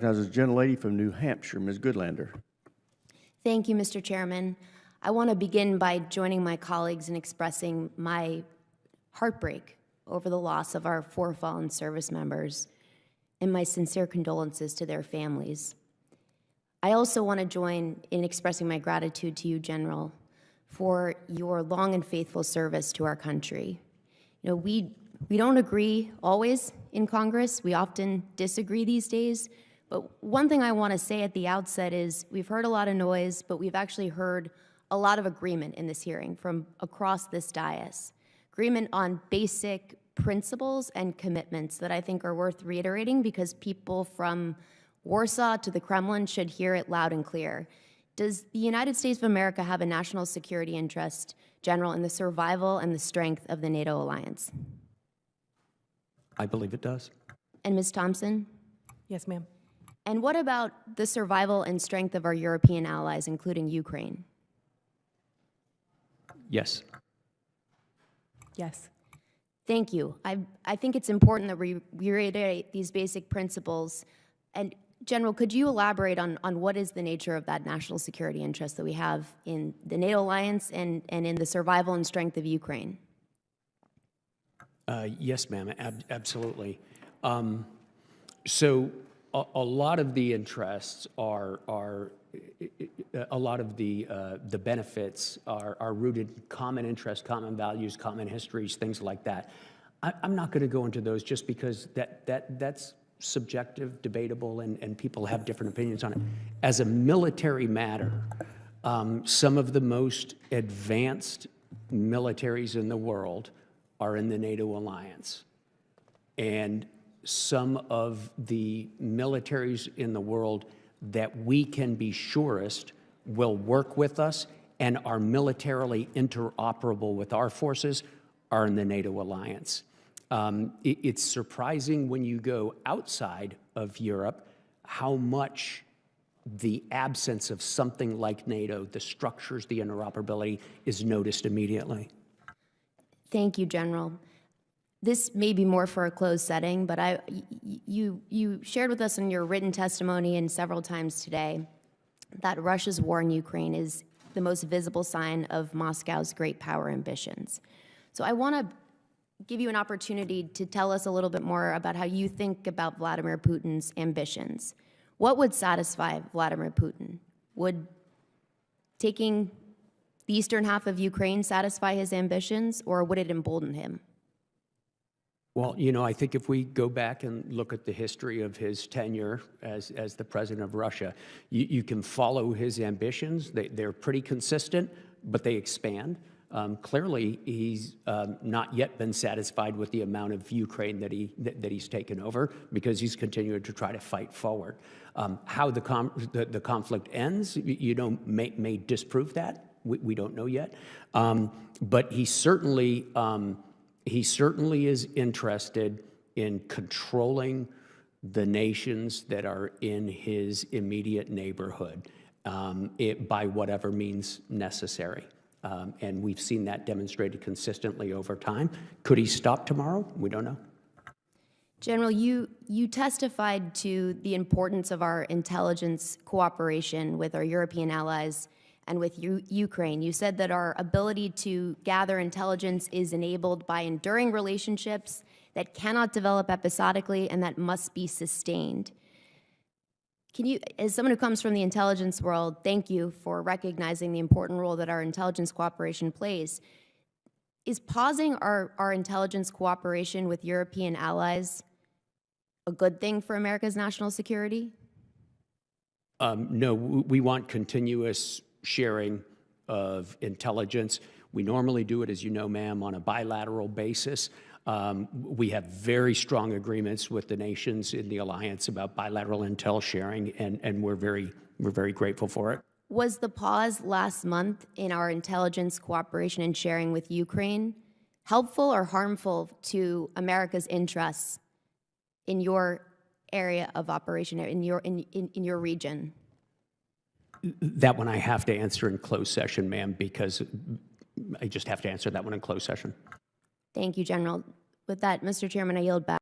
recognizes the gentlelady from New Hampshire, Ms. Goodlander. Thank you, Mr. Chairman. I want to begin by joining my colleagues in expressing my heartbreak over the loss of our four fallen service members and my sincere condolences to their families. I also want to join in expressing my gratitude to you, General, for your long and faithful service to our country. You know, we don't agree always in Congress. We often disagree these days. But one thing I want to say at the outset is we've heard a lot of noise, but we've actually heard a lot of agreement in this hearing from across this dais. Agreement on basic principles and commitments that I think are worth reiterating because people from Warsaw to the Kremlin should hear it loud and clear. Does the United States of America have a national security interest, General, in the survival and the strength of the NATO alliance? I believe it does. And Ms. Thompson? Yes, ma'am. And what about the survival and strength of our European allies, including Ukraine? Yes. Yes. Thank you. I think it's important that we reiterate these basic principles. And General, could you elaborate on what is the nature of that national security interest that we have in the NATO alliance and in the survival and strength of Ukraine? Yes, ma'am, absolutely. So a lot of the interests are a lot of the benefits are rooted in common interests, common values, common histories, things like that. I'm not going to go into those just because that's subjective, debatable, and people have different opinions on it. As a military matter, some of the most advanced militaries in the world are in the NATO alliance. And some of the militaries in the world that we can be surest will work with us and are militarily interoperable with our forces are in the NATO alliance. It's surprising when you go outside of Europe how much the absence of something like NATO, the structures, the interoperability, is noticed immediately. Thank you, General. This may be more for a closed setting, but you shared with us in your written testimony and several times today that Russia's war in Ukraine is the most visible sign of Moscow's great power ambitions. So I want to give you an opportunity to tell us a little bit more about how you think about Vladimir Putin's ambitions. What would satisfy Vladimir Putin? Would taking the eastern half of Ukraine satisfy his ambitions, or would it embolden him? Well, you know, I think if we go back and look at the history of his tenure as the president of Russia, you can follow his ambitions. They're pretty consistent, but they expand. Clearly, he's not yet been satisfied with the amount of Ukraine that he's taken over because he's continuing to try to fight forward. How the conflict ends, you know, may disprove that. We don't know yet, but he certainly is interested in controlling the nations that are in his immediate neighborhood by whatever means necessary. And we've seen that demonstrated consistently over time. Could he stop tomorrow? We don't know. General, you testified to the importance of our intelligence cooperation with our European allies and with Ukraine. You said that our ability to gather intelligence is enabled by enduring relationships that cannot develop episodically and that must be sustained. Can you, as someone who comes from the intelligence world, thank you for recognizing the important role that our intelligence cooperation plays. Is pausing our intelligence cooperation with European allies a good thing for America's national security? No, we want continuous sharing of intelligence. We normally do it, as you know, ma'am, on a bilateral basis. We have very strong agreements with the nations in the alliance about bilateral intel sharing, and we're very grateful for it. Was the pause last month in our intelligence cooperation and sharing with Ukraine helpful or harmful to America's interests in your area of operation, in your region? That one I have to answer in closed session, ma'am, because I just have to answer that one in closed session. Thank you, General. With that, Mr. Chairman, I yield back.